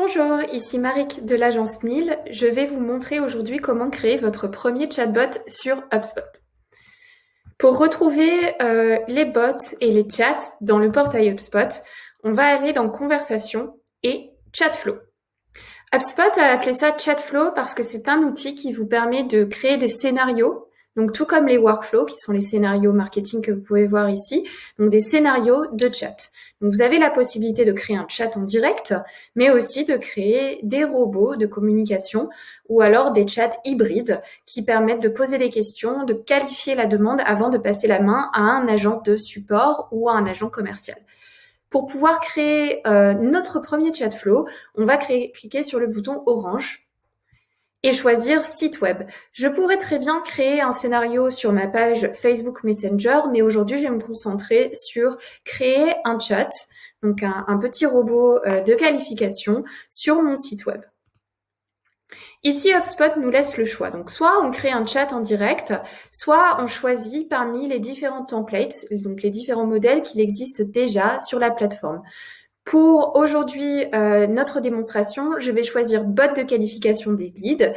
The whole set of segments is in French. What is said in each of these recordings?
Bonjour, ici Marik de l'agence NIL. Je vais vous montrer aujourd'hui comment créer votre premier chatbot sur HubSpot. Pour retrouver les bots et les chats dans le portail HubSpot, on va aller dans Conversation et Chatflow. HubSpot a appelé ça Chatflow parce que c'est un outil qui vous permet de créer des scénarios, donc tout comme les workflows, qui sont les scénarios marketing que vous pouvez voir ici, donc des scénarios de chat. Donc vous avez la possibilité de créer un chat en direct, mais aussi de créer des robots de communication ou alors des chats hybrides qui permettent de poser des questions, de qualifier la demande avant de passer la main à un agent de support ou à un agent commercial. Pour pouvoir créer notre premier chat flow, on va cliquer sur le bouton orange et choisir site web. Je pourrais très bien créer un scénario sur ma page Facebook Messenger, mais aujourd'hui, je vais me concentrer sur créer un chat, donc un petit robot de qualification sur mon site web. Ici, HubSpot nous laisse le choix. Donc, soit on crée un chat en direct, soit on choisit parmi les différents templates, donc les différents modèles qu'il existe déjà sur la plateforme. Pour aujourd'hui, notre démonstration, je vais choisir bot de qualification des leads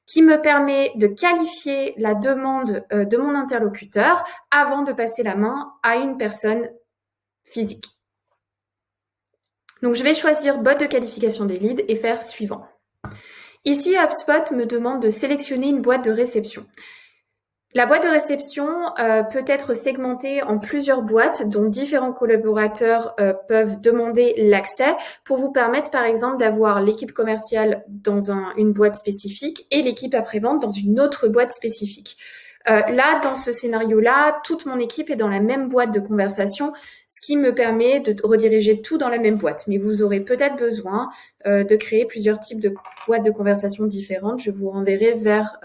qui me permet de qualifier la demande de mon interlocuteur avant de passer la main à une personne physique. Donc, je vais choisir bot de qualification des leads et faire suivant. Ici, HubSpot me demande de sélectionner une boîte de réception. La boîte de réception peut être segmentée en plusieurs boîtes dont différents collaborateurs peuvent demander l'accès pour vous permettre, par exemple, d'avoir l'équipe commerciale dans une boîte spécifique et l'équipe après-vente dans une autre boîte spécifique. Là, dans ce scénario-là, toute mon équipe est dans la même boîte de conversation, ce qui me permet de rediriger tout dans la même boîte. Mais vous aurez peut-être besoin de créer plusieurs types de boîtes de conversation différentes. Je vous renverrai vers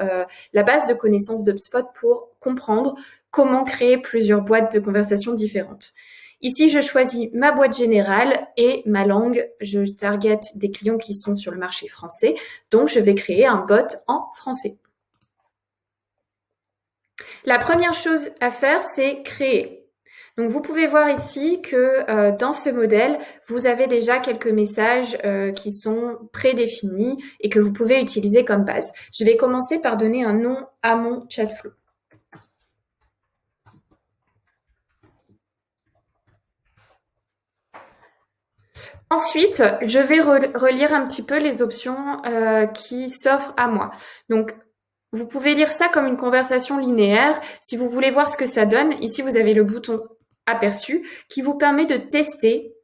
la base de connaissances d'HubSpot pour comprendre comment créer plusieurs boîtes de conversation différentes. Ici, je choisis ma boîte générale et ma langue. Je target des clients qui sont sur le marché français. Donc, je vais créer un bot en français. La première chose à faire, c'est créer. Donc, vous pouvez voir ici que dans ce modèle, vous avez déjà quelques messages qui sont prédéfinis et que vous pouvez utiliser comme base. Je vais commencer par donner un nom à mon chatflow. Ensuite, je vais relire un petit peu les options qui s'offrent à moi. Donc, vous pouvez lire ça comme une conversation linéaire. Si vous voulez voir ce que ça donne, ici, vous avez le bouton aperçu qui vous permet de tester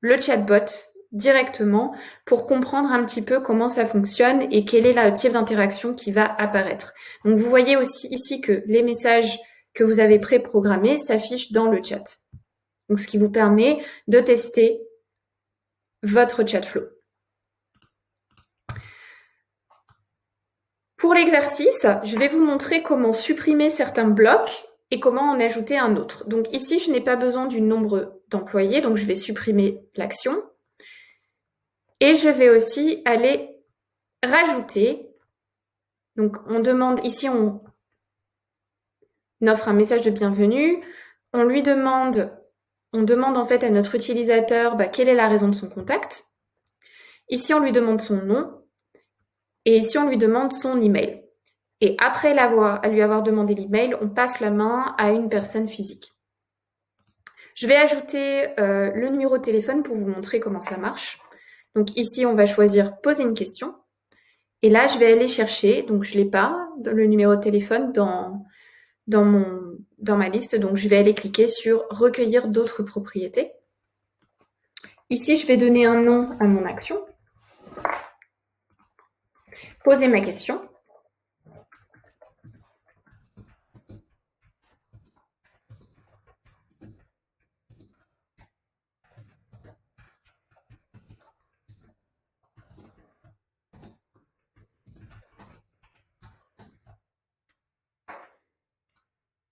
le chatbot directement pour comprendre un petit peu comment ça fonctionne et quel est le type d'interaction qui va apparaître. Donc, vous voyez aussi ici que les messages que vous avez préprogrammés s'affichent dans le chat. Donc, ce qui vous permet de tester votre chatflow. Pour l'exercice, je vais vous montrer comment supprimer certains blocs et comment en ajouter un autre. Donc ici, je n'ai pas besoin du nombre d'employés, donc je vais supprimer l'action. Et je vais aussi aller rajouter. Donc on demande, ici on offre un message de bienvenue. On demande en fait à notre utilisateur quelle est la raison de son contact. Ici, on lui demande son nom. Et ici, on lui demande son email. Et après lui avoir demandé l'email, on passe la main à une personne physique. Je vais ajouter le numéro de téléphone pour vous montrer comment ça marche. Donc ici, on va choisir poser une question. Et là, je vais aller chercher, donc je ne l'ai pas, le numéro de téléphone dans ma liste. Donc je vais aller cliquer sur recueillir d'autres propriétés. Ici, je vais donner un nom à mon action. Poser ma question.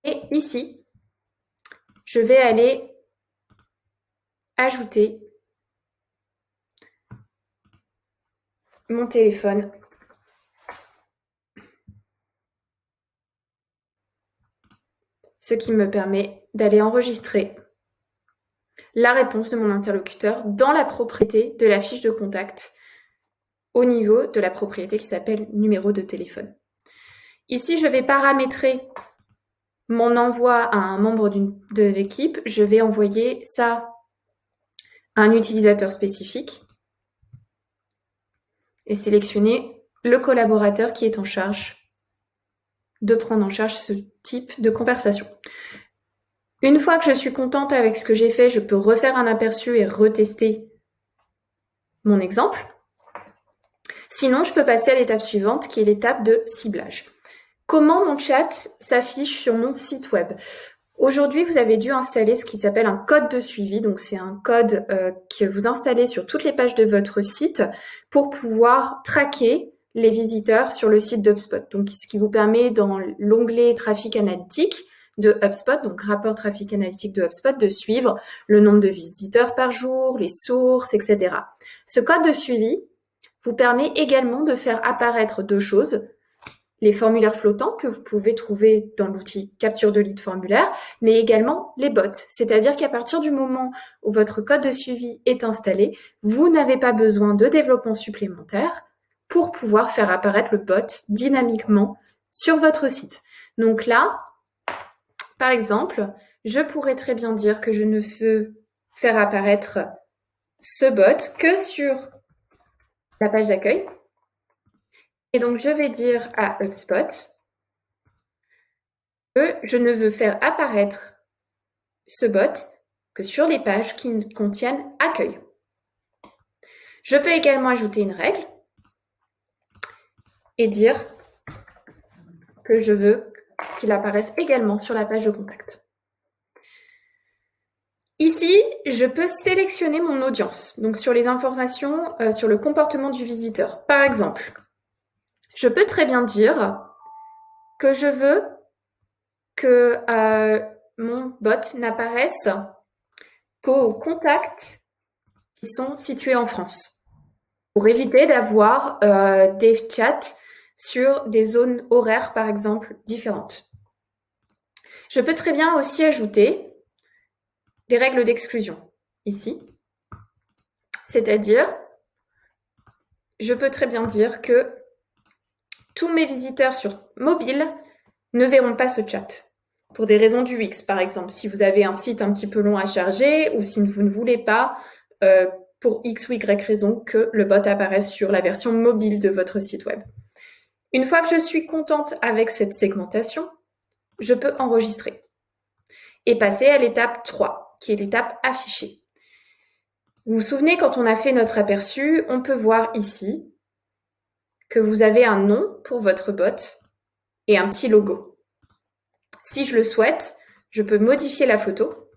Et ici, je vais aller ajouter mon téléphone. Ce qui me permet d'aller enregistrer la réponse de mon interlocuteur dans la propriété de la fiche de contact au niveau de la propriété qui s'appelle numéro de téléphone. Ici, je vais paramétrer mon envoi à un membre de l'équipe. Je vais envoyer ça à un utilisateur spécifique et sélectionner le collaborateur qui est en charge de prendre en charge ce type de conversation. Une fois que je suis contente avec ce que j'ai fait, je peux refaire un aperçu et retester mon exemple. Sinon, je peux passer à l'étape suivante qui est l'étape de ciblage. Comment mon chat s'affiche sur mon site web? Aujourd'hui, vous avez dû installer ce qui s'appelle un code de suivi. Donc, c'est un code que vous installez sur toutes les pages de votre site pour pouvoir traquer les visiteurs sur le site d'HubSpot. Donc, ce qui vous permet dans l'onglet trafic analytique de HubSpot, donc rapport trafic analytique de HubSpot, de suivre le nombre de visiteurs par jour, les sources, etc. Ce code de suivi vous permet également de faire apparaître deux choses. Les formulaires flottants que vous pouvez trouver dans l'outil capture de lead formulaire, mais également les bots. C'est-à-dire qu'à partir du moment où votre code de suivi est installé, vous n'avez pas besoin de développement supplémentaire pour pouvoir faire apparaître le bot dynamiquement sur votre site. Donc là, par exemple, je pourrais très bien dire que je ne veux faire apparaître ce bot que sur la page d'accueil. Et donc, je vais dire à HubSpot que je ne veux faire apparaître ce bot que sur les pages qui contiennent accueil. Je peux également ajouter une règle et dire que je veux qu'il apparaisse également sur la page de contact. Ici, je peux sélectionner mon audience, donc sur les informations sur le comportement du visiteur. Par exemple, je peux très bien dire que je veux que mon bot n'apparaisse qu'aux contacts qui sont situés en France, pour éviter d'avoir des chats sur des zones horaires, par exemple, différentes. Je peux très bien aussi ajouter des règles d'exclusion ici, c'est-à-dire, je peux très bien dire que tous mes visiteurs sur mobile ne verront pas ce chat. Pour des raisons du UX, par exemple, si vous avez un site un petit peu long à charger ou si vous ne voulez pas, pour X ou Y raison, que le bot apparaisse sur la version mobile de votre site web. Une fois que je suis contente avec cette segmentation, je peux enregistrer et passer à l'étape 3, qui est l'étape afficher. Vous vous souvenez, quand on a fait notre aperçu, on peut voir ici que vous avez un nom pour votre bot et un petit logo. Si je le souhaite, je peux modifier la photo.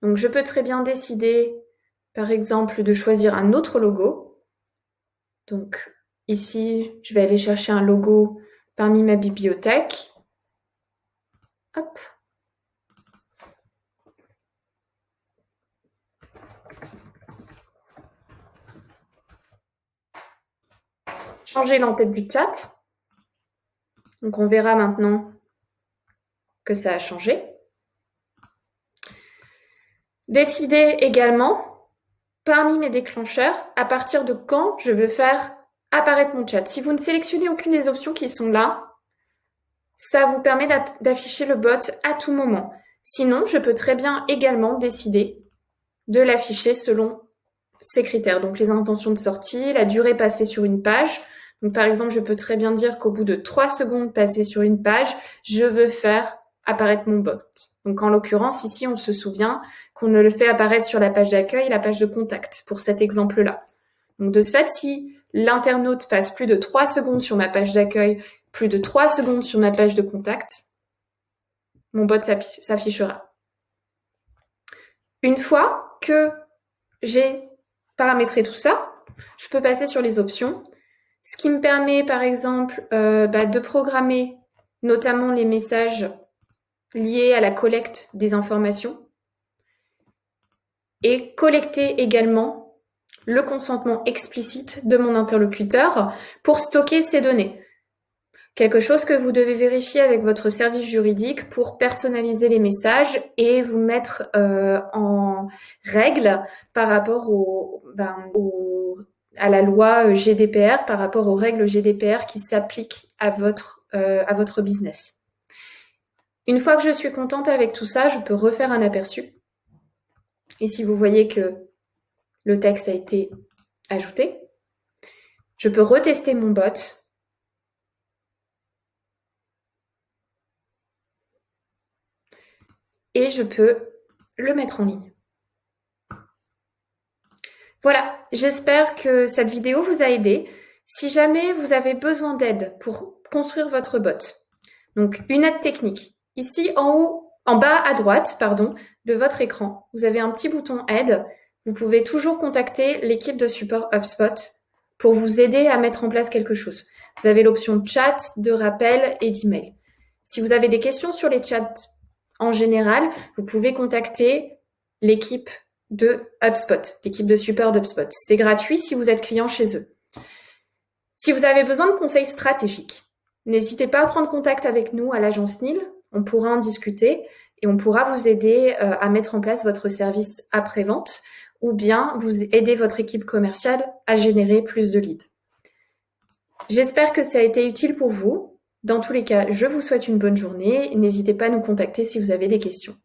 Donc, je peux très bien décider, par exemple, de choisir un autre logo. Donc, ici, je vais aller chercher un logo parmi ma bibliothèque. Hop. Changer l'entête du chat. Donc, on verra maintenant que ça a changé. Décider également, parmi mes déclencheurs, à partir de quand je veux faire apparaître mon chat. Si vous ne sélectionnez aucune des options qui sont là, ça vous permet d'afficher le bot à tout moment. Sinon, je peux très bien également décider de l'afficher selon ces critères. Donc, les intentions de sortie, la durée passée sur une page. Donc, par exemple, je peux très bien dire qu'au bout de 3 secondes passées sur une page, je veux faire apparaître mon bot. Donc, en l'occurrence, ici, on se souvient qu'on ne le fait apparaître sur la page d'accueil et la page de contact pour cet exemple-là. Donc, de ce fait, si l'internaute passe plus de 3 secondes sur ma page d'accueil, plus de 3 secondes sur ma page de contact, mon bot s'affichera. Une fois que j'ai paramétré tout ça, je peux passer sur les options, ce qui me permet, par exemple, de programmer notamment les messages liés à la collecte des informations et collecter également le consentement explicite de mon interlocuteur pour stocker ces données. Quelque chose que vous devez vérifier avec votre service juridique pour personnaliser les messages et vous mettre en règle par rapport à la loi GDPR, par rapport aux règles GDPR qui s'appliquent à votre business. Une fois que je suis contente avec tout ça, je peux refaire un aperçu. Ici, vous voyez que le texte a été ajouté. Je peux retester mon bot. Et je peux le mettre en ligne. Voilà, j'espère que cette vidéo vous a aidé. Si jamais vous avez besoin d'aide pour construire votre bot, donc une aide technique, ici en bas à droite, de votre écran, vous avez un petit bouton aide. Vous pouvez toujours contacter l'équipe de support HubSpot pour vous aider à mettre en place quelque chose. Vous avez l'option de chat, de rappel et d'email. Si vous avez des questions sur les chats en général, vous pouvez contacter l'équipe de HubSpot, l'équipe de support d'HubSpot. C'est gratuit si vous êtes client chez eux. Si vous avez besoin de conseils stratégiques, n'hésitez pas à prendre contact avec nous à l'agence NIL. On pourra en discuter et on pourra vous aider à mettre en place votre service après-vente ou bien vous aider votre équipe commerciale à générer plus de leads. J'espère que ça a été utile pour vous. Dans tous les cas, je vous souhaite une bonne journée. N'hésitez pas à nous contacter si vous avez des questions.